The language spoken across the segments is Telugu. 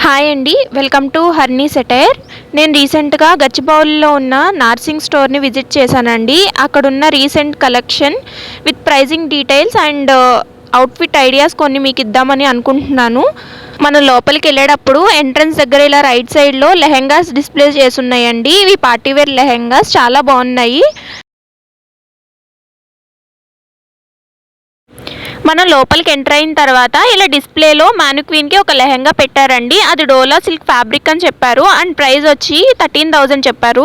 హాయ్ అండి, వెల్కమ్ టు హర్నీ సెటైర్. నేను రీసెంట్గా గచ్చిబౌలిలో ఉన్న నార్సింగ్ స్టోర్ని విజిట్ చేశానండి. అక్కడున్న recent collection with pricing details and outfit ideas కొన్ని మీకు ఇద్దామని అనుకుంటున్నాను. మనం లోపలికి వెళ్ళేటప్పుడు ఎంట్రన్స్ దగ్గర ఇలా రైట్ సైడ్లో లెహెంగాస్ డిస్ప్లే చేసి ఉన్నాయండి. ఇవి పార్టీవేర్ లెహెంగాస్ చాలా బాగున్నాయి. మనం లోపలికి ఎంటర్ అయిన తర్వాత ఇలా డిస్ప్లేలో మ్యానుక్వీన్కి ఒక లెహెంగా పెట్టారండి. అది డోలా సిల్క్ ఫ్యాబ్రిక్ అని చెప్పారు అండ్ ప్రైస్ వచ్చి 13,000 చెప్పారు.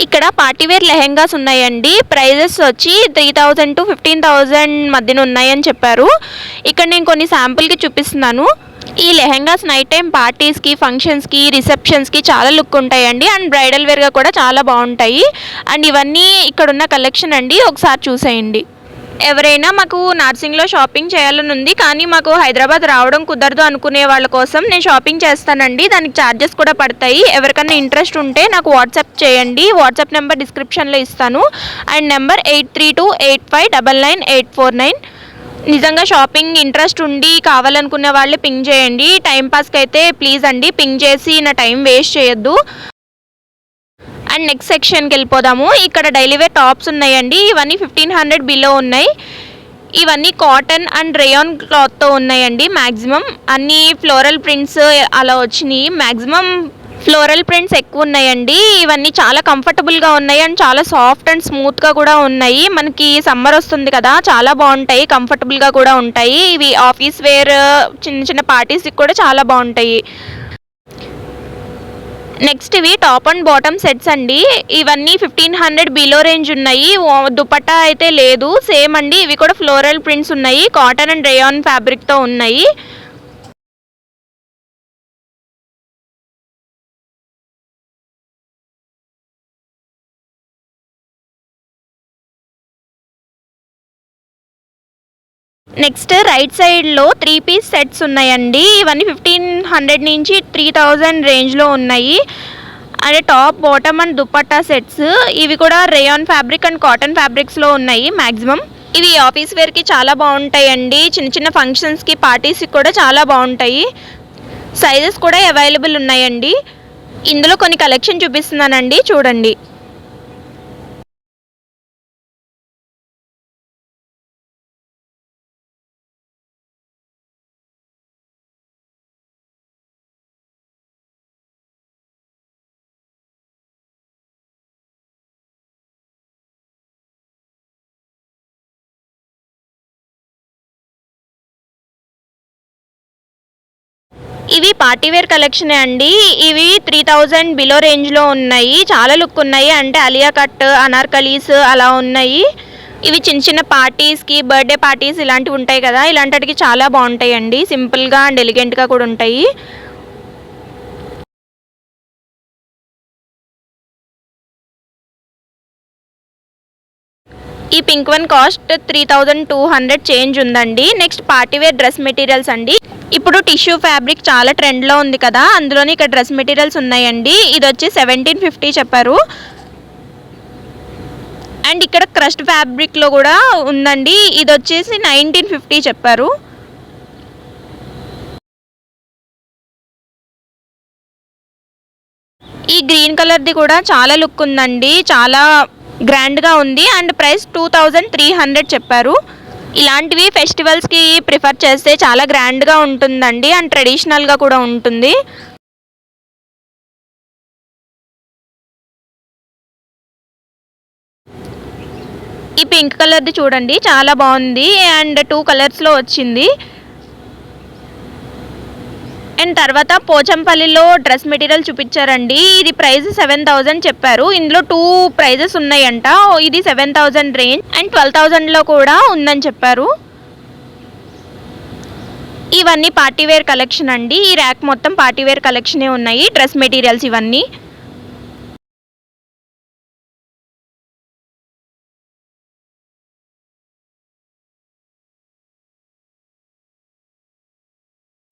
ఇక్కడ పార్టీవేర్ లెహెంగాస్ ఉన్నాయండి. ప్రైజెస్ వచ్చి 3,000 to 15,000 మధ్యన ఉన్నాయని చెప్పారు. ఇక్కడ నేను కొన్ని శాంపుల్కి చూపిస్తున్నాను. ఈ లెహెంగాస్ నైట్ టైం పార్టీస్కి, ఫంక్షన్స్కి, రిసెప్షన్స్కి చాలా లుక్ ఉంటాయండి అండ్ బ్రైడల్ వేర్గా కూడా చాలా బాగుంటాయి. అండ్ ఇవన్నీ ఇక్కడున్న కలెక్షన్ అండి, ఒకసారి చూసేయండి. ఎవరైనా మాకు నార్సింగ్లో షాపింగ్ చేయాలని ఉంది, కానీ మాకు హైదరాబాద్ రావడం కుదరదు అనుకునే వాళ్ళ కోసం నేను షాపింగ్ చేస్తానండి. దానికి ఛార్జెస్ కూడా పడతాయి. ఎవరికైనా ఇంట్రెస్ట్ ఉంటే నాకు వాట్సాప్ చేయండి. వాట్సాప్ నెంబర్ డిస్క్రిప్షన్లో ఇస్తాను అండ్ నెంబర్ 8328599849. నిజంగా షాపింగ్ ఇంట్రెస్ట్ ఉండి కావాలనుకునే వాళ్ళు పింగ్ చేయండి. టైంపాస్కి అయితే ప్లీజ్ అండి పింగ్ చేసి నా టైం వేస్ట్ చేయొద్దు. అండ్ నెక్స్ట్ సెక్షన్కి వెళ్ళిపోదాము. ఇక్కడ డైలీ వేర్ టాప్స్ ఉన్నాయండి. ఇవన్నీ 1500 బిలో ఉన్నాయి. ఇవన్నీ కాటన్ అండ్ రేయాన్ క్లాత్తో ఉన్నాయండి. మ్యాక్సిమం అన్నీ ఫ్లోరల్ ప్రింట్స్ అలా వచ్చినాయి. మ్యాక్సిమం ఫ్లోరల్ ప్రింట్స్ ఎక్కువ ఉన్నాయండి. ఇవన్నీ చాలా కంఫర్టబుల్గా ఉన్నాయి అండ్ చాలా సాఫ్ట్ అండ్ స్మూత్గా కూడా ఉన్నాయి. మనకి సమ్మర్ వస్తుంది కదా, చాలా బాగుంటాయి, కంఫర్టబుల్గా కూడా ఉంటాయి. ఇవి ఆఫీస్ వేర్, చిన్న చిన్న పార్టీస్కి కూడా చాలా బాగుంటాయి. నెక్స్ట్ ఇవి టాప్ అండ్ బాటమ్ సెట్స్ అండి. ఇవన్నీ 1500 బిలో రేంజ్ ఉన్నాయి. దుపట్టా అయితే లేదు, సేమ్ అండి. ఇవి కూడా ఫ్లోరల్ ప్రింట్స్ ఉన్నాయి, కాటన్ అండ్ రేయాన్ ఫ్యాబ్రిక్తో ఉన్నాయి. నెక్స్ట్ రైట్ సైడ్లో 3 పీస్ సెట్స్ ఉన్నాయండి. ఇవన్నీ 1500 నుంచి 3000 రేంజ్లో ఉన్నాయి. అంటే top, bottom and dupatta sets. ఇవి కూడా రేయాన్ ఫ్యాబ్రిక్ అండ్ కాటన్ ఫ్యాబ్రిక్స్లో ఉన్నాయి మ్యాక్సిమం. ఇవి ఆఫీస్ వేర్కి చాలా బాగుంటాయండి. చిన్న చిన్న ఫంక్షన్స్కి, పార్టీస్కి కూడా చాలా బాగుంటాయి. సైజెస్ కూడా అవైలబుల్ ఉన్నాయండి. ఇందులో కొన్ని కలెక్షన్ చూపిస్తున్నానండి, చూడండి. ఇవి పార్టీవేర్ కలెక్షనే అండి. ఇవి 3000 బిలో రేంజ్లో ఉన్నాయి. చాలా లుక్ ఉన్నాయి. అంటే అలియా కట్, అనార్కలీస్ అలా ఉన్నాయి. ఇవి చిన్న చిన్న పార్టీస్కి, బర్త్డే పార్టీస్ ఇలాంటివి ఉంటాయి కదా, ఇలాంటికి చాలా బాగుంటాయండి. సింపుల్గా అండ్ ఎలిగెంట్గా కూడా ఉంటాయి. ఈ పింక్ వన్ కాస్ట్ 3200 చేంజ్ ఉందండి. నెక్స్ట్ పార్టీవేర్ డ్రెస్ మెటీరియల్స్ అండి. ఇప్పుడు టిష్యూ ఫ్యాబ్రిక్ చాలా ట్రెండ్లో ఉంది కదా, అందులోని ఇక్కడ డ్రెస్ మెటీరియల్స్ ఉన్నాయండి. ఇది వచ్చి 1750 చెప్పారు. అండ్ ఇక్కడ క్రష్డ్ ఫ్యాబ్రిక్లో కూడా ఉందండి. ఇది వచ్చేసి 1950 చెప్పారు. ఈ గ్రీన్ కలర్ది కూడా చాలా లుక్ ఉందండి, చాలా గ్రాండ్గా ఉంది అండ్ ప్రైస్ 2300 చెప్పారు. ఇలాంటివి ఫెస్టివల్స్కి ప్రిఫర్ చేస్తే చాలా గ్రాండ్గా ఉంటుందండి అండ్ ట్రెడిషనల్గా కూడా ఉంటుంది. ఈ పింక్ కలర్ది చూడండి, చాలా బాగుంది అండ్ 2 కలర్స్లో వచ్చింది. అండ్ తర్వాత పోచంపల్లిలో డ్రెస్ మెటీరియల్ చూపించారండి. ఇది ప్రైస్ 7000 చెప్పారు. ఇందులో 2 ప్రైజెస్ ఉన్నాయంట. ఇది 7000 రేంజ్ అండ్ 12,000లో కూడా ఉందని చెప్పారు. ఇవన్నీ పార్టీవేర్ కలెక్షన్ అండి. ఈ ర్యాక్ మొత్తం పార్టీవేర్ కలెక్షనే ఉన్నాయి, డ్రెస్ మెటీరియల్స్ ఇవన్నీ.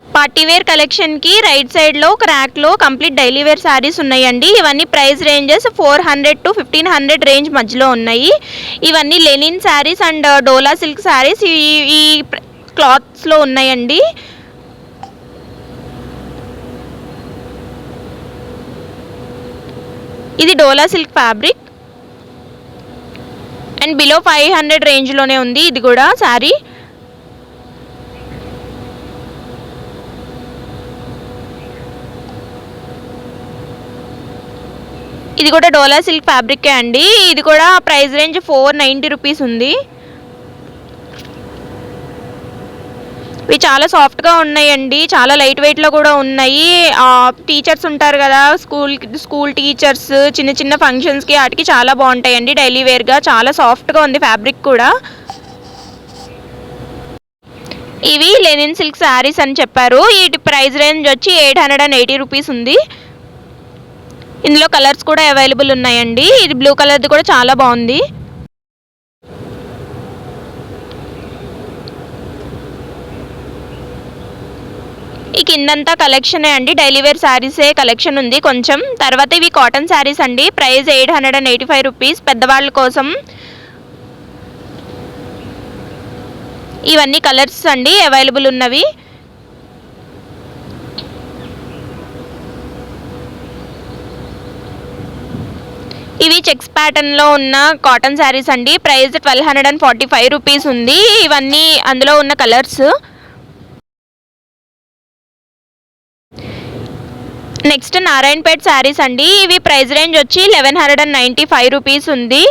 పార్టీవేర్ కలెక్షన్కి రైట్ సైడ్లో ఒక ర్యాక్లో కంప్లీట్ డైలీ వేర్ శారీస్ ఉన్నాయండి. ఇవన్నీ ప్రైస్ రేంజెస్ 400 to 1500 రేంజ్ మధ్యలో ఉన్నాయి. ఇవన్నీ linen saris and dola silk saris ఈ క్లాత్స్లో ఉన్నాయండి. ఇది dola silk fabric and below 500 రేంజ్లోనే ఉంది ఇది కూడా శారీ. ఇది కూడా డోలా సిల్క్ ఫ్యాబ్రికే అండి. ఇది కూడా ప్రైస్ రేంజ్ 490 రూపీస్ ఉంది. ఇవి చాలా సాఫ్ట్గా ఉన్నాయండి, చాలా లైట్ వెయిట్లో కూడా ఉన్నాయి. టీచర్స్ ఉంటారు కదా, స్కూల్ టీచర్స్ చిన్న చిన్న ఫంక్షన్స్కి వాటికి చాలా బాగుంటాయండి. డైలీ వేర్గా చాలా సాఫ్ట్గా ఉంది ఫ్యాబ్రిక్ కూడా. ఇవి లెనిన్ సిల్క్ శారీస్ అని చెప్పారు. వీటి ప్రైస్ రేంజ్ వచ్చి 880 రూపీస్ ఉంది. ఇందులో కలర్స్ కూడా అవైలబుల్ ఉన్నాయండి. ఇది బ్లూ కలర్ది కూడా చాలా బాగుంది. ఈ కిందంతా కలెక్షనే అండి, డైలీ వేర్ శారీసే కలెక్షన్ ఉంది కొంచెం. తర్వాత ఇవి కాటన్ శారీస్ అండి, ప్రైస్ 885 రూపీస్ పెద్దవాళ్ళ కోసం. ఇవన్నీ కలర్స్ అండి అవైలబుల్ ఉన్నవి. ఇవి చెక్స్ ప్యాటర్న్లో ఉన్న కాటన్ శారీస్ అండి, ప్రైస్ 1245 రూపీస్ ఉంది. ఇవన్నీ అందులో ఉన్న కలర్స్. నెక్స్ట్ నారాయణపేట్ శారీస్ అండి, ఇవి ప్రైస్ రేంజ్ వచ్చి 1195 రూపీస్ ఉంది.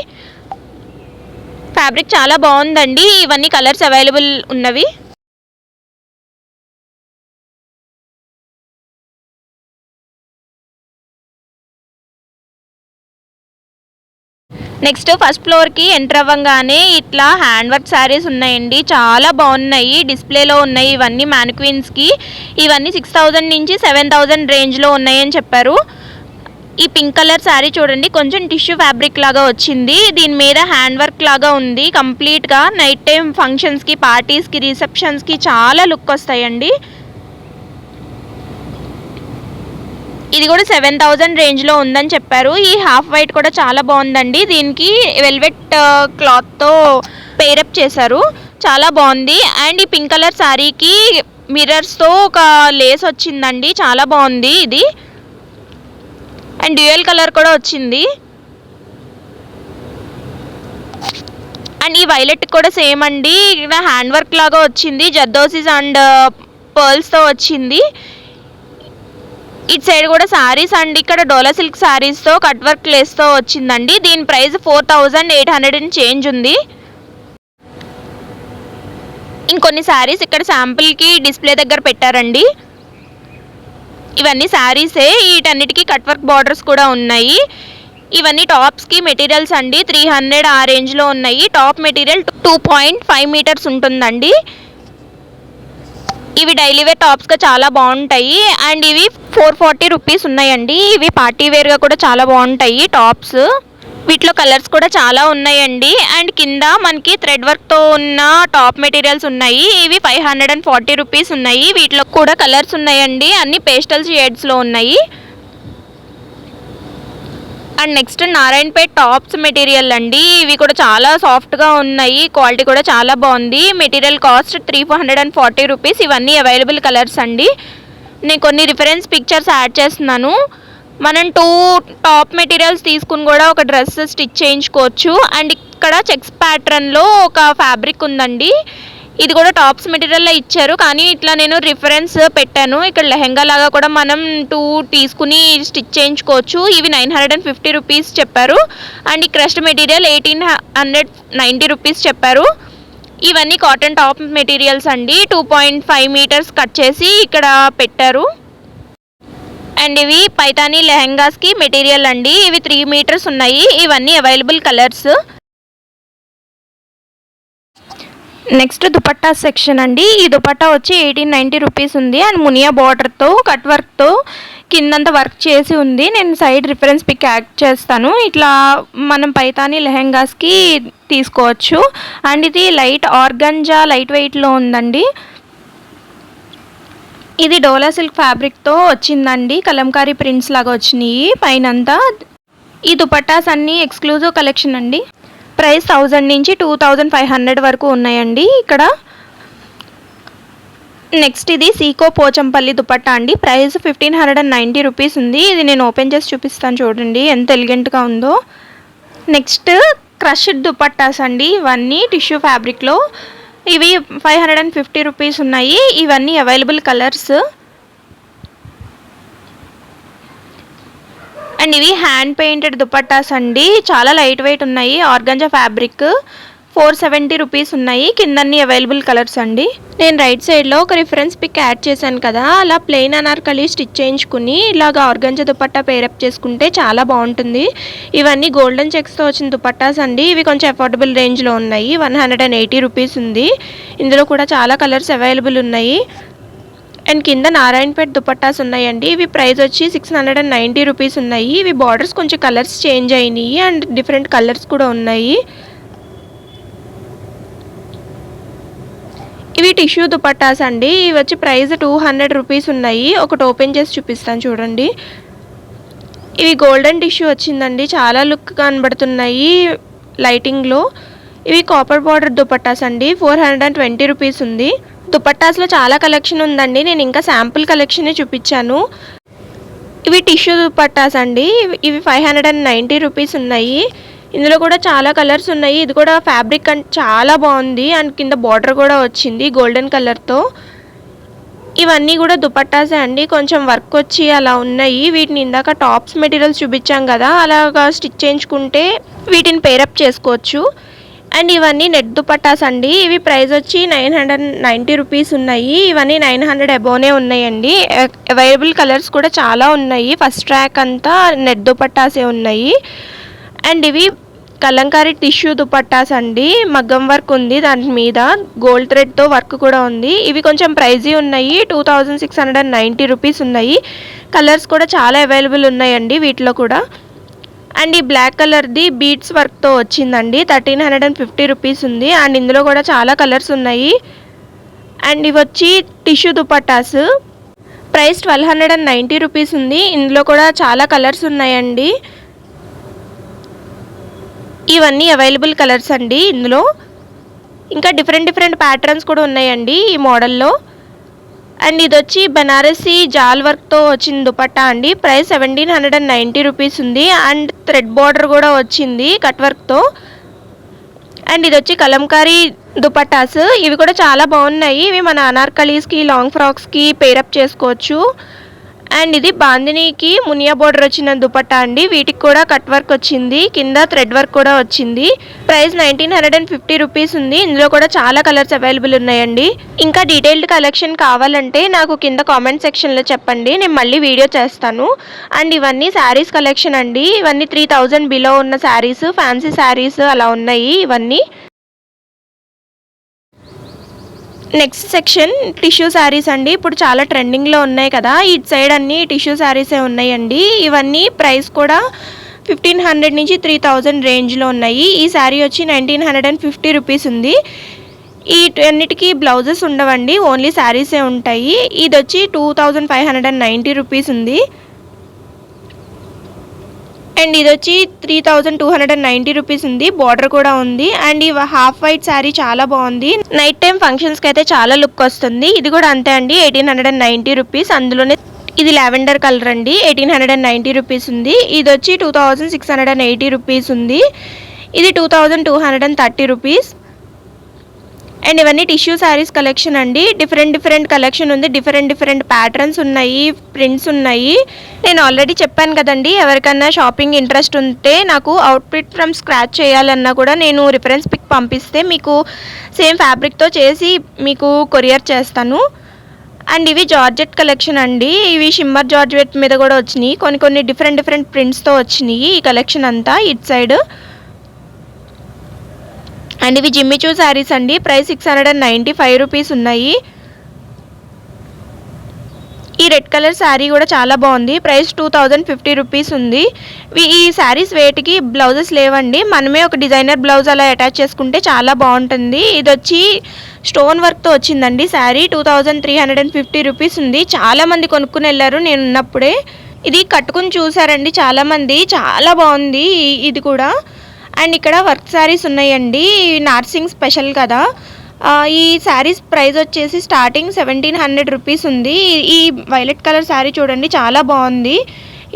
ఫ్యాబ్రిక్ చాలా బాగుందండి. ఇవన్నీ కలర్స్ అవైలబుల్ ఉన్నవి. నెక్స్ట్ ఫస్ట్ ఫ్లోర్కి ఎంటర్ అవ్వగానే ఇట్లా హ్యాండ్ వర్క్ శారీస్ ఉన్నాయండి, చాలా బాగున్నాయి, డిస్ప్లేలో ఉన్నాయి. ఇవన్నీ మ్యానిక్వీన్స్కి. ఇవన్నీ 6000 నుంచి 7000 రేంజ్లో ఉన్నాయని చెప్పారు. ఈ పింక్ కలర్ శారీ చూడండి, కొంచెం టిష్యూ ఫ్యాబ్రిక్ లాగా వచ్చింది. దీని మీద హ్యాండ్ వర్క్ లాగా ఉంది కంప్లీట్గా. నైట్ టైం ఫంక్షన్స్కి, పార్టీస్కి, రిసెప్షన్స్కి చాలా లుక్ వస్తాయండి. ఇది కూడా 7000 రేంజ్లో ఉందని చెప్పారు. ఈ హాఫ్ వైట్ కూడా చాలా బాగుందండి. దీనికి వెల్వెట్ క్లాత్తో పేరప్ చేశారు, చాలా బాగుంది. అండ్ ఈ పింక్ కలర్ శారీకి మిర్రర్స్తో ఒక లేస్ వచ్చిందండి, చాలా బాగుంది ఇది. అండ్ డ్యూయల్ కలర్ కూడా వచ్చింది. అండ్ ఈ వైలెట్ కూడా సేమ్ అండి, ఇక్కడ హ్యాండ్ వర్క్ లాగా వచ్చింది, జర్దోసిస్ అండ్ పర్ల్స్తో వచ్చింది. ఇటు సైడ్ కూడా శారీస్ అండి, ఇక్కడ డోలా సిల్క్ శారీస్తో కట్ వర్క్ లేస్తో వచ్చిందండి. దీని ప్రైస్ 4800 చేంజ్ ఉంది. ఇంకొన్ని శారీస్ ఇక్కడ శాంపుల్కి డిస్ప్లే దగ్గర పెట్టారండి. ఇవన్నీ శారీసే, వీటన్నిటికీ కట్ వర్క్ బార్డర్స్ కూడా ఉన్నాయి. ఇవన్నీ టాప్స్కి మెటీరియల్స్ అండి, 300 ఆ రేంజ్లో ఉన్నాయి. టాప్ మెటీరియల్ 2.5 మీటర్స్ ఉంటుందండి. ఇవి డైలీ వేర్ టాప్స్గా చాలా బాగుంటాయి. అండ్ ఇవి 440 రూపీస్ ఉన్నాయండి. ఇవి పార్టీ వేర్గా కూడా చాలా బాగుంటాయి టాప్స్. వీటిలో కలర్స్ కూడా చాలా ఉన్నాయండి. అండ్ కింద మనకి థ్రెడ్ వర్క్తో ఉన్న టాప్ మెటీరియల్స్ ఉన్నాయి. ఇవి 540 రూపీస్ ఉన్నాయి. వీటిలో కూడా కలర్స్ ఉన్నాయండి, అన్ని పేస్టల్ షేడ్స్లో ఉన్నాయి. And next Narayanpet tops material అండి, ఇవి కూడా చాలా సాఫ్ట్గా ఉన్నాయి, క్వాలిటీ కూడా చాలా బాగుంది. Material cost 340 rupees. ఇవన్నీ అవైలబుల్ కలర్స్ అండి. నేను కొన్ని రిఫరెన్స్ పిక్చర్స్ యాడ్ చేస్తున్నాను. మనం 2 టాప్ మెటీరియల్స్ తీసుకుని కూడా ఒక డ్రెస్ స్టిచ్ చేయించుకోవచ్చు. అండ్ ఇక్కడ చెక్స్ ప్యాటర్న్లో ఒక ఫ్యాబ్రిక్ ఉందండి, ఇది కూడా టాప్స్ మెటీరియల్లో ఇచ్చారు, కానీ ఇట్లా నేను రిఫరెన్స్ పెట్టాను. ఇక్కడ లెహెంగా లాగా కూడా మనం 2 తీసుకుని స్టిచ్ చేయించుకోవచ్చు. ఇవి 950 రూపీస్ చెప్పారు. అండ్ ఈ క్రస్ట్ మెటీరియల్ 1890 రూపీస్ చెప్పారు. ఇవన్నీ కాటన్ టాప్ మెటీరియల్స్ అండి, 2.5 మీటర్స్ కట్ చేసి ఇక్కడ పెట్టారు. అండ్ ఇవి పైతానీ లెహెంగాస్కి మెటీరియల్ అండి, ఇవి 3 మీటర్స్ ఉన్నాయి. ఇవన్నీ available colours. Next dupatta section అండి, ఈ దుపట్టా వచ్చి 1890 రూపీస్ ఉంది. అండ్ మునియా బార్డర్తో కట్ వర్క్తో కిందంతా వర్క్ చేసి ఉంది. నేను సైడ్ రిఫరెన్స్ పిక్ యాడ్ చేస్తాను. ఇట్లా మనం పైతానీ లెహెంగాస్కి తీసుకోవచ్చు. అండ్ ఇది లైట్ ఆర్గంజా లైట్ వెయిట్లో ఉందండి. ఇది డోలా సిల్క్ ఫ్యాబ్రిక్తో వచ్చిందండి, కలంకారీ ప్రింట్స్ లాగా వచ్చినాయి పైనంతా. ఈ దుపట్టాస్ అన్నీ ఎక్స్క్లూజివ్ కలెక్షన్ అండి. ప్రైస్ 1000 నుంచి 2500 వరకు ఉన్నాయండి. ఇక్కడ నెక్స్ట్ ఇది సీకో పోచంపల్లి దుపట్టా అండి. ప్రైస్ 1590 రూపీస్ ఉంది. ఇది నేను ఓపెన్ చేసి చూపిస్తాను చూడండి ఎంత ఎలిగెంట్గా ఉందో. నెక్స్ట్ క్రష్డ్ దుపట్టాస్ అండి. ఇవన్నీ టిష్యూ ఫ్యాబ్రిక్లో. ఇవి 550 రూపీస్ ఉన్నాయి. ఇవన్నీ అవైలబుల్ కలర్స్. అండ్ ఇవి హ్యాండ్ పెయింటెడ్ దుపట్టాస్ అండి. చాలా లైట్ వెయిట్ ఉన్నాయి. Organza fabric. 470 రూపీస్ ఉన్నాయి. కిందన్నీ అవైలబుల్ కలర్స్ అండి. నేను రైట్ సైడ్లో ఒక రిఫరెన్స్ పిక్ యాడ్ చేశాను కదా, అలా ప్లెయిన్ అనార్కలి స్టిచ్ చేయించుకుని ఇలాగ ఆర్గంజా దుపట్టా పేరప్ చేసుకుంటే చాలా బాగుంటుంది. ఇవన్నీ గోల్డెన్ చెక్స్తో వచ్చిన దుపట్టాస్ అండి. ఇవి కొంచెం అఫోర్డబుల్ రేంజ్లో ఉన్నాయి. 180 రూపీస్ ఉంది. ఇందులో కూడా చాలా కలర్స్ అవైలబుల్ ఉన్నాయి. అండ్ కింద నారాయణపేట్ దుపట్టాస్ ఉన్నాయండి. ఇవి ప్రైస్ వచ్చి 690 రూపీస్ ఉన్నాయి. ఇవి బార్డర్స్ కొంచెం కలర్స్ చేంజ్ అయినాయి అండ్ డిఫరెంట్ కలర్స్ కూడా ఉన్నాయి. ఇవి టిష్యూ దుపట్టాస్ అండి. ఇవి వచ్చి ప్రైస్ 200 రూపీస్ ఉన్నాయి. ఒకటి ఓపెన్ చేసి చూపిస్తాను చూడండి. ఇవి గోల్డెన్ టిష్యూ వచ్చిందండి. చాలా లుక్ కనబడుతున్నాయి లైటింగ్లో. ఇవి కాపర్ బార్డర్ దుపట్టాస్ అండి. 420 రూపీస్ ఉంది. దుపట్టాస్లో చాలా కలెక్షన్ ఉందండి. నేను ఇంకా శాంపుల్ కలెక్షనే చూపించాను. ఇవి టిష్యూ దుపట్టాస్ అండి. ఇవి 590 రూపీస్ ఉన్నాయి. ఇందులో కూడా చాలా కలర్స్ ఉన్నాయి. ఇది కూడా ఫ్యాబ్రిక్ చాలా బాగుంది అండ్ కింద బార్డర్ కూడా వచ్చింది గోల్డెన్ కలర్తో. ఇవన్నీ కూడా దుపట్టాసే అండి. కొంచెం వర్క్ వచ్చి అలా ఉన్నాయి. వీటిని ఇందాక టాప్స్ మెటీరియల్స్ చూపించాం కదా, అలాగా స్టిచ్ చేయించుకుంటే వీటిని పేరప్ చేసుకోవచ్చు. అండ్ ఇవన్నీ నెట్ దుపట్టాస్ అండి. ఇవి ప్రైస్ వచ్చి 990 రూపీస్ ఉన్నాయి. ఇవన్నీ 900 అబోనే ఉన్నాయండి. అవైలబుల్ కలర్స్ కూడా చాలా ఉన్నాయి. ఫస్ట్ ట్రాక్ అంతా నెట్ దుపట్టాసే ఉన్నాయి. అండ్ ఇవి కలంకారీ టిష్యూ దుపట్టాస్ అండి. మగ్గం వర్క్ ఉంది దాని మీద, గోల్డ్ థ్రెడ్తో వర్క్ కూడా ఉంది. ఇవి కొంచెం ప్రైజీ ఉన్నాయి. 2690 రూపీస్ ఉన్నాయి. కలర్స్ కూడా చాలా అవైలబుల్ ఉన్నాయండి వీటిలో కూడా. అండ్ ఈ బ్లాక్ కలర్ది బీడ్స్ వర్క్తో వచ్చిందండి. 1350 రూపీస్ ఉంది. అండ్ ఇందులో కూడా చాలా కలర్స్ ఉన్నాయి. అండ్ ఇవి వచ్చి టిష్యూ దుపట్టాస్. ప్రైస్ 1290 రూపీస్ ఉంది. ఇందులో కూడా చాలా కలర్స్ ఉన్నాయండి. ఇవన్నీ అవైలబుల్ కలర్స్ అండి. ఇందులో ఇంకా డిఫరెంట్ ప్యాటర్న్స్ కూడా ఉన్నాయండి ఈ మోడల్లో. అండ్ ఇది వచ్చి బనారసి జాల్ వర్క్తో వచ్చిన దుపట్టా అండి. ప్రైస్ 1790 రూపీస్ ఉంది. అండ్ థ్రెడ్ బార్డర్ కూడా వచ్చింది కట్ వర్క్తో. అండ్ ఇది వచ్చి కలంకారీ దుపట్టాస్. ఇవి కూడా చాలా బాగున్నాయి. ఇవి మన అనార్కలీస్కి, లాంగ్ ఫ్రాక్స్కి పేరప్ చేసుకోవచ్చు. అండ్ ఇది బాందినీకి మునియా బోర్డర్ వచ్చిన దుపట్టా అండి. వీటికి కూడా కట్ వర్క్ వచ్చింది, కింద థ్రెడ్ వర్క్ కూడా వచ్చింది. ప్రైస్ 1950 రూపీస్ ఉంది. ఇందులో కూడా చాలా కలర్స్ అవైలబుల్ ఉన్నాయండి. ఇంకా డీటెయిల్డ్ కలెక్షన్ కావాలంటే నాకు కింద కామెంట్ సెక్షన్లో చెప్పండి, నేను మళ్ళీ వీడియో చేస్తాను. అండ్ ఇవన్నీ శారీస్ కలెక్షన్ అండి. ఇవన్నీ 3000 బిలో ఉన్న శారీస్, ఫ్యాన్సీ శారీస్ అలా ఉన్నాయి ఇవన్నీ. నెక్స్ట్ సెక్షన్ టిష్యూ శారీస్ అండి. ఇప్పుడు చాలా ట్రెండింగ్లో ఉన్నాయి కదా, ఇటు సైడ్ అన్ని టిష్యూ శారీసే ఉన్నాయండి. ఇవన్నీ ప్రైస్ కూడా 1500 నుంచి 3000 రేంజ్లో ఉన్నాయి. ఈ శారీ వచ్చి 1950 రూపీస్ ఉంది. ఈ అన్నిటికీ బ్లౌజెస్ ఉండవండి, ఓన్లీ శారీసే ఉంటాయి. ఇది వచ్చి 2590 రూపీస్ ఉంది. అండ్ ఇది వచ్చి 3290 రూపీస్ ఉంది. బార్డర్ కూడా ఉంది. అండ్ ఈ హాఫ్ వైట్ శారీ చాలా బాగుంది. నైట్ టైం ఫంక్షన్స్కి అయితే చాలా లుక్ వస్తుంది. ఇది కూడా అంతే అండి, 1890 రూపీస్. అందులోనే ఇది లావెండర్ కలర్ అండి, 1890 రూపీస్ ఉంది. ఇది వచ్చి 2680 రూపీస్ ఉంది. ఇది 2230 రూపీస్. అండ్ ఇవన్నీ టిష్యూ శారీస్ కలెక్షన్ అండి. డిఫరెంట్ కలెక్షన్ ఉంది. డిఫరెంట్ ప్యాటర్న్స్ ఉన్నాయి, ప్రింట్స్ ఉన్నాయి. నేను ఆల్రెడీ చెప్పాను కదండి, ఎవరికన్నా షాపింగ్ ఇంట్రెస్ట్ ఉంటే నాకు అవుట్ఫిట్ ఫ్రమ్ స్క్రాచ్ చేయాలన్నా కూడా నేను రిఫరెన్స్ పిక్ పంపిస్తే మీకు సేమ్ ఫ్యాబ్రిక్తో చేసి మీకు కొరియర్ చేస్తాను. అండ్ ఇవి జార్జెట్ కలెక్షన్ అండి. ఇవి షిమ్మర్ జార్జెట్ మీద కూడా వచ్చినాయి. కొన్ని డిఫరెంట్ ప్రింట్స్తో వచ్చినాయి ఈ కలెక్షన్ అంతా ఇట్ సైడ్. అండ్ ఇవి జిమ్మిచూ శారీస్ అండి. ప్రైస్ 695 రూపీస్ ఉన్నాయి. ఈ రెడ్ కలర్ శారీ కూడా చాలా బాగుంది. ప్రైస్ 2050 రూపీస్ ఉంది. ఈ శారీస్ వేటికి బ్లౌజెస్ లేవండి, మనమే ఒక డిజైనర్ బ్లౌజ్ అలా అటాచ్ చేసుకుంటే చాలా బాగుంటుంది. ఇది వచ్చి స్టోన్ వర్క్తో వచ్చిందండి శారీ. 2350 రూపీస్ ఉంది. చాలామంది కొనుక్కుని వెళ్ళారు నేను ఉన్నప్పుడే. ఇది కట్టుకుని చూసారండి చాలామంది, చాలా బాగుంది ఇది కూడా. అండ్ ఇక్కడ వర్క్ శారీస్ ఉన్నాయండి. నార్సింగ్ స్పెషల్ కదా, ఈ శారీస్ ప్రైస్ వచ్చేసి స్టార్టింగ్ 1700 రూపీస్ ఉంది. ఈ వైలెట్ కలర్ శారీ చూడండి చాలా బాగుంది.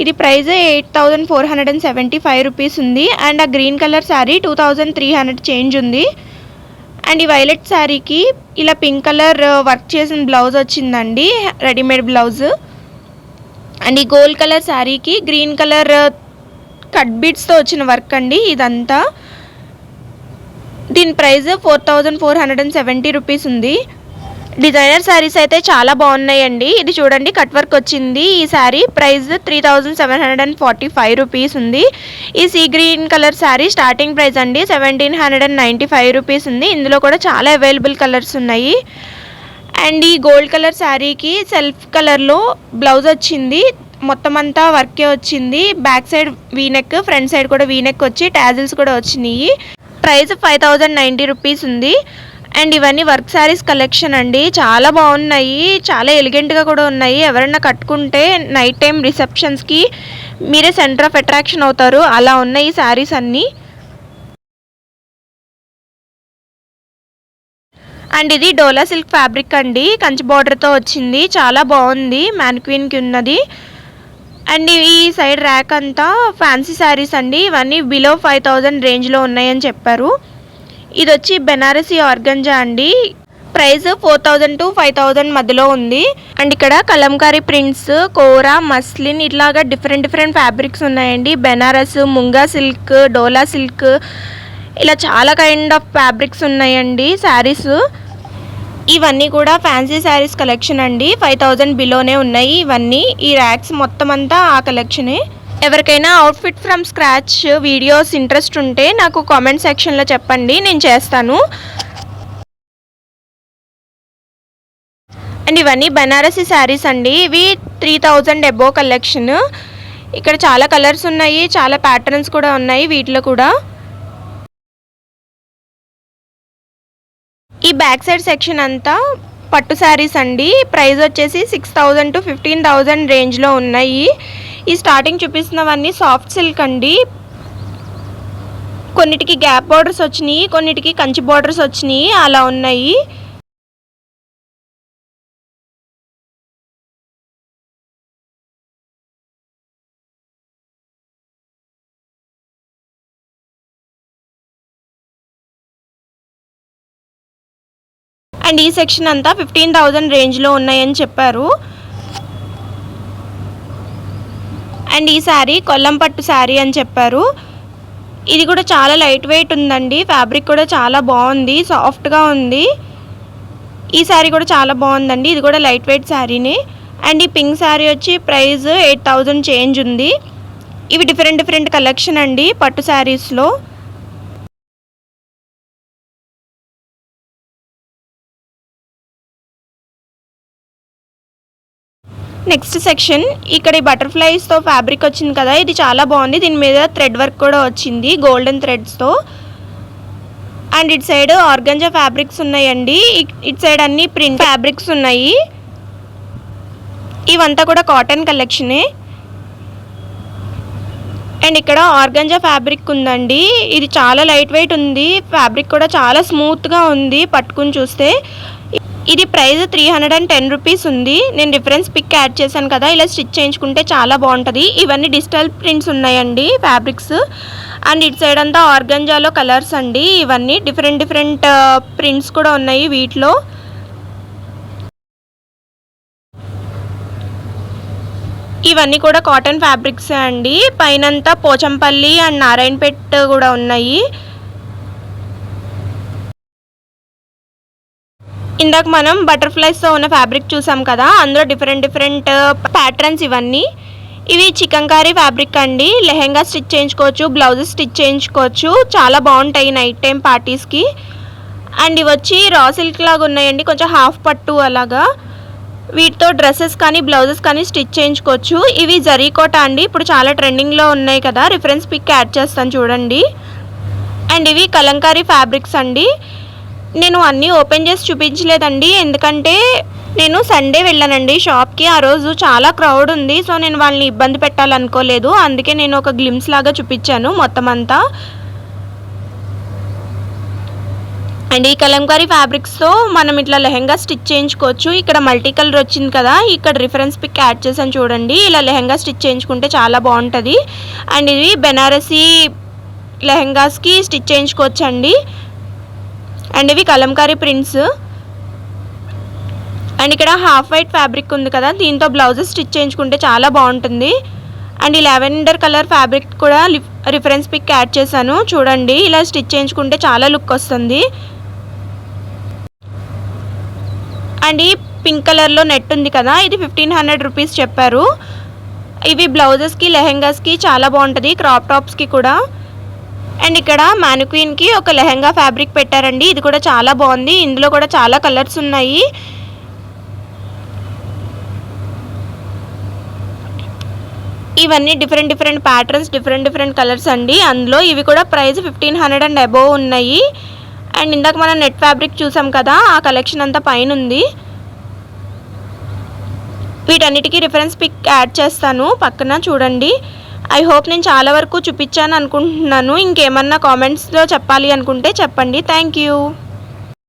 ఇది ప్రైస్ 8475 రూపీస్ ఉంది. అండ్ ఆ గ్రీన్ కలర్ శారీ 2300 చేంజ్ ఉంది. అండ్ ఈ వైలెట్ శారీకి ఇలా పింక్ కలర్ వర్క్ చేసిన బ్లౌజ్ వచ్చిందండి, రెడీమేడ్ బ్లౌజ్. అండ్ ఈ గోల్డ్ కలర్ శారీకి గ్రీన్ కలర్ కట్ బీట్స్తో వచ్చిన వర్క్ అండి ఇదంతా. దీని ప్రైస్ 4470 రూపీస్ ఉంది. డిజైనర్ శారీస్ అయితే చాలా బాగున్నాయండి. ఇది చూడండి కట్ వర్క్ వచ్చింది. ఈ శారీ ప్రైస్ 3745 రూపీస్ ఉంది. ఈ sea green colour sari starting price అండి 1795 రూపీస్ ఉంది. ఇందులో కూడా చాలా అవైలబుల్ కలర్స్ ఉన్నాయి. అండ్ ఈ గోల్డ్ కలర్ శారీకి సెల్ఫ్ కలర్లో బ్లౌజ్ వచ్చింది, మొత్తం అంతా వర్కే వచ్చింది. Back side V-neck, front side కూడా వీనెక్ వచ్చి టాజిల్స్ కూడా వచ్చినాయి. ప్రైస్ 5090 రూపీస్ ఉంది. అండ్ ఇవన్నీ వర్క్ శారీస్ కలెక్షన్ అండి, చాలా బాగున్నాయి, చాలా ఎలిగెంట్గా కూడా ఉన్నాయి. ఎవరైనా కట్టుకుంటే నైట్ టైం రిసెప్షన్స్కి మీరే సెంటర్ ఆఫ్ అట్రాక్షన్ అవుతారు, అలా ఉన్నాయి ఈ శారీస్ అన్నీ. అండ్ ఇది డోలా సిల్క్ ఫ్యాబ్రిక్ అండి, కంచి బార్డర్తో వచ్చింది, చాలా బాగుంది, మ్యానిక్విన్కి ఉన్నది. అండ్ ఈ సైడ్ ర్యాక్ అంతా ఫ్యాన్సీ శారీస్ అండి, ఇవన్నీ బిలో 5000 రేంజ్లో ఉన్నాయని చెప్పారు. ఇది వచ్చి బెనారసీ ఆర్గంజా అండి, ప్రైస్ 4000 to 5000 మధ్యలో ఉంది. అండ్ ఇక్కడ కలంకారీ ప్రింట్స్, కోరా, మస్లిన్ ఇట్లాగా డిఫరెంట్ ఫ్యాబ్రిక్స్ ఉన్నాయండి. బెనారస్, ముంగా సిల్క్, డోలా సిల్క్ ఇలా చాలా కైండ్ ఆఫ్ ఫ్యాబ్రిక్స్ ఉన్నాయండి శారీస్. ఇవన్నీ కూడా ఫ్యాన్సీ శారీస్ కలెక్షన్ అండి, 5000 బిలోనే ఉన్నాయి ఇవన్నీ. ఈ ర్యాక్స్ మొత్తం అంతా ఆ కలెక్షనే. ఎవరికైనా outfit from scratch videos interest ఉంటే నాకు కామెంట్ సెక్షన్లో చెప్పండి, నేను చేస్తాను. అండ్ ఇవన్నీ బెనారసీ శారీస్ అండి, ఇవి 3000 అబోవ్ కలెక్షన్. ఇక్కడ చాలా కలర్స్ ఉన్నాయి, చాలా ప్యాటర్న్స్ కూడా ఉన్నాయి వీటిలో కూడా. ఈ బ్యాక్ సైడ్ సెక్షన్ అంతా పట్టు శారీస్ అండి, ప్రైస్ వచ్చేసి 6000 to 15000 రేంజ్లో ఉన్నాయి. ఈ స్టార్టింగ్ చూపిస్తున్నవన్నీ సాఫ్ట్ సిల్క్ అండి, కొన్నిటికి గ్యాప్ బార్డర్స్ వచ్చినాయి, కొన్నిటికి కంచి బార్డర్స్ వచ్చినాయి, అలా ఉన్నాయి. అండ్ ఈ సెక్షన్ అంతా 15000 రేంజ్లో ఉన్నాయని చెప్పారు. అండ్ ఈ శారీ కొల్లం పట్టు శారీ అని చెప్పారు. ఇది కూడా చాలా లైట్ వెయిట్ ఉందండి, ఫ్యాబ్రిక్ కూడా చాలా బాగుంది, సాఫ్ట్గా ఉంది. ఈ శారీ కూడా చాలా బాగుందండి, ఇది కూడా లైట్ వెయిట్ శారీనే. అండ్ ఈ పింక్ శారీ వచ్చి ప్రైస్ 8000 చేంజ్ ఉంది. ఇవి డిఫరెంట్ కలెక్షన్ అండి పట్టు శారీస్లో. నెక్స్ట్ సెక్షన్, ఇక్కడ ఈ బటర్ఫ్లైస్తో ఫ్యాబ్రిక్ వచ్చింది కదా, ఇది చాలా బాగుంది. దీని మీద థ్రెడ్ వర్క్ కూడా వచ్చింది గోల్డెన్ థ్రెడ్స్తో. అండ్ ఇటు సైడ్ ఆర్గంజా ఫ్యాబ్రిక్స్ ఉన్నాయండి, ఇటు సైడ్ అన్ని ప్రింట్ ఫ్యాబ్రిక్స్ ఉన్నాయి. ఇవంతా కూడా కాటన్ కలెక్షనే. అండ్ ఇక్కడ ఆర్గంజా ఫ్యాబ్రిక్ ఉందండి, ఇది చాలా లైట్ వెయిట్ ఉంది, ఫ్యాబ్రిక్ కూడా చాలా స్మూత్గా ఉంది పట్టుకుని చూస్తే. ఇది ప్రైస్ 310 రూపీస్ ఉంది. నేను రిఫరెన్స్ పిక్ యాడ్ చేశాను కదా, ఇలా స్టిచ్ చేయించుకుంటే చాలా బాగుంటుంది. ఇవన్నీ డిజిటల్ ప్రింట్స్ ఉన్నాయండి ఫ్యాబ్రిక్స్. అండ్ ఇటు సైడ్ అంతా ఆర్గంజాలో కలర్స్ అండి, ఇవన్నీ డిఫరెంట్ ప్రింట్స్ కూడా ఉన్నాయి వీటిలో. ఇవన్నీ కూడా కాటన్ ఫ్యాబ్రిక్స్ అండి, పైనంతా పోచంపల్లి అండ్ నారాయణపేట్ కూడా ఉన్నాయి. ఇందాక మనం బటర్ఫ్లైస్తో ఉన్న ఫ్యాబ్రిక్ చూసాం కదా, అందులో డిఫరెంట్ ప్యాటర్న్స్ ఇవన్నీ. ఇవి చికంకారీ ఫ్యాబ్రిక్ అండి, లెహెంగా స్టిచ్ చేయించుకోవచ్చు, బ్లౌజెస్ స్టిచ్ చేయించుకోవచ్చు, చాలా బాగుంటాయి నైట్ టైం పార్టీస్కి. అండ్ ఇవి వచ్చి రా సిల్క్ లాగా ఉన్నాయండి, కొంచెం హాఫ్ పట్టు అలాగా. వీటితో డ్రెస్సెస్ కానీ బ్లౌజెస్ కానీ స్టిచ్ చేయించుకోవచ్చు. ఇవి జరీకోట అండి, ఇప్పుడు చాలా ట్రెండింగ్లో ఉన్నాయి కదా, రిఫరెన్స్ పిక్ యాడ్ చేస్తాను చూడండి. అండ్ ఇవి కలంకారీ ఫ్యాబ్రిక్స్ అండి. నేను అన్నీ ఓపెన్ చేసి చూపించలేదండి, ఎందుకంటే నేను సండే వెళ్ళానండి షాప్కి, ఆ రోజు చాలా క్రౌడ్ ఉంది. సో నేను వాళ్ళని ఇబ్బంది పెట్టాలనుకోలేదు, అందుకే నేను ఒక గ్లిమ్స్ లాగా చూపించాను మొత్తం అంతా. అండ్ ఈ కలంకారీ ఫ్యాబ్రిక్స్తో మనం ఇట్లా లెహెంగా స్టిచ్ చేయించుకోవచ్చు. ఇక్కడ మల్టీ కలర్ వచ్చింది కదా, ఇక్కడ రిఫరెన్స్ పిక్ యాడ్ చేసాను చూడండి. ఇలా లెహెంగా స్టిచ్ చేయించుకుంటే చాలా బాగుంటుంది. అండ్ ఇది బెనారసీ లెహెంగాస్కి స్టిచ్ చేయించుకోవచ్చు అండి. అండ్ ఇవి కలంకారీ ప్రింట్స్. అండ్ ఇక్కడ హాఫ్ వైట్ ఫ్యాబ్రిక్ ఉంది కదా, దీంతో బ్లౌజెస్ స్టిచ్ చేయించుకుంటే చాలా బాగుంటుంది. అండ్ ఈ లావెండర్ కలర్ ఫ్యాబ్రిక్ కూడా రిఫరెన్స్ పిక్ యాడ్ చేశాను చూడండి. ఇలా స్టిచ్ చేయించుకుంటే చాలా లుక్ వస్తుంది. అండ్ ఈ పింక్ కలర్లో నెట్ ఉంది కదా, ఇది 1500 రూపీస్ చెప్పారు. ఇవి బ్లౌజెస్కి లెహెంగాస్కి చాలా బాగుంటుంది, క్రాప్ టాప్స్కి కూడా. అండ్ ఇక్కడ మ్యానిక్వీన్కి ఒక లెహెంగా ఫ్యాబ్రిక్ పెట్టారండి, ఇది కూడా చాలా బాగుంది. ఇందులో కూడా చాలా కలర్స్ ఉన్నాయి. ఇవన్నీ డిఫరెంట్ ప్యాటర్న్స్, డిఫరెంట్ కలర్స్ అండి. అందులో ఇవి కూడా ప్రైస్ 1500 అండ్ అబోవ్ ఉన్నాయి. అండ్ ఇందాక మనం నెట్ ఫ్యాబ్రిక్ చూసాం కదా, ఆ కలెక్షన్ అంతా పైన ఉంది. వీటన్నిటికీ రిఫరెన్స్ పిక్ యాడ్ చేస్తాను పక్కన చూడండి. ఐ హోప్ నేను చాలా వరకు చూపించాను అనుకుంటున్నాను. ఇంకేమన్నా కామెంట్స్లో చెప్పాలి అనుకుంటే చెప్పండి. Thank you.